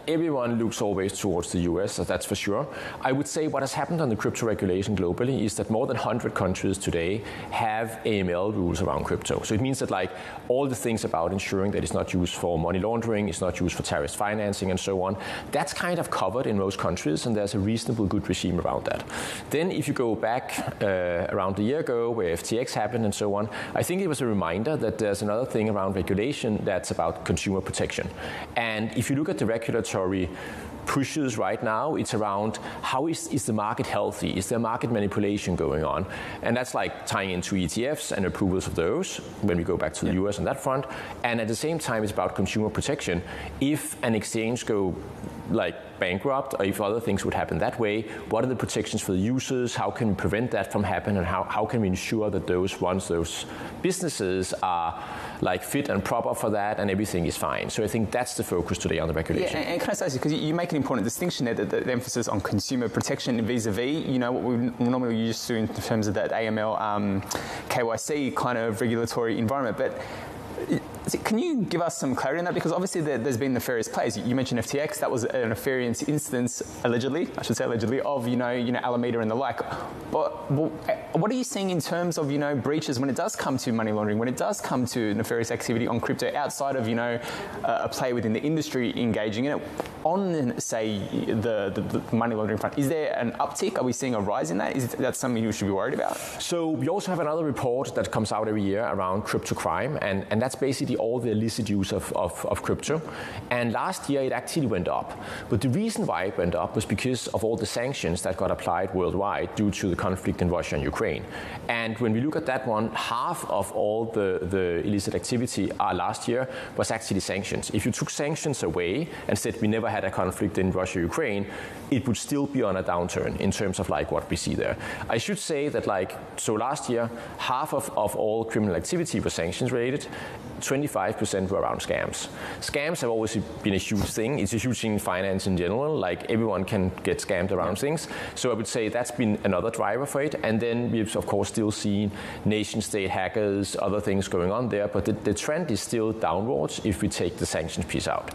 everyone looks always towards the US, that's for sure. I would say what has happened on the crypto regulation globally is that more than 100 countries today have AML rules around crypto. So it means that like all the things about ensuring that it's not used for money laundering, it's not used for terrorist financing and so on, that's kind of covered in most countries, and there's a reasonable good regime around that. Then if you go back around a year ago where FTX happened and so on, I think it was a reminder that there's another thing around regulation that's about consumer protection. And if you look at the regulatory pushes right now, it's around how is the market healthy? Is there market manipulation going on? And that's like tying into ETFs and approvals of those when we go back to the US on that front. And at the same time, it's about consumer protection. If an exchange go like bankrupt, or if other things would happen that way, what are the protections for the users? How can we prevent that from happening? And how can we ensure that those businesses are like fit and proper for that and everything is fine? So I think that's the focus today on the regulation. Yeah, and can I say this, because you make an important distinction there, that the emphasis on consumer protection vis-a-vis, you know, what we normally used to in terms of that AML, KYC kind of regulatory environment. But can you give us some clarity on that? Because obviously there's been nefarious plays. You mentioned FTX. That was a nefarious instance, allegedly, of Alameda and the like. But what are you seeing in terms of breaches when it does come to money laundering, when it does come to nefarious activity on crypto outside of a player within the industry engaging in it? On say the money laundering front, is there an uptick? Are we seeing a rise in that? Is that something you should be worried about? So we also have another report that comes out every year around crypto crime, and that's basically all the illicit use of crypto. And last year it actually went up. But the reason why it went up was because of all the sanctions that got applied worldwide due to the conflict in Russia and Ukraine. And when we look at that one, half of all the illicit activity last year was actually sanctions. If you took sanctions away and said we never had a conflict in Russia-Ukraine, it would still be on a downturn in terms of like what we see there. I should say that so last year, half of all criminal activity was sanctions related, 25% were around scams. Scams have always been a huge thing. It's a huge thing in finance in general. Like everyone can get scammed around things. So I would say that's been another driver for it. And then we've of course still seen nation state hackers, other things going on there. But the trend is still downwards if we take the sanctions piece out.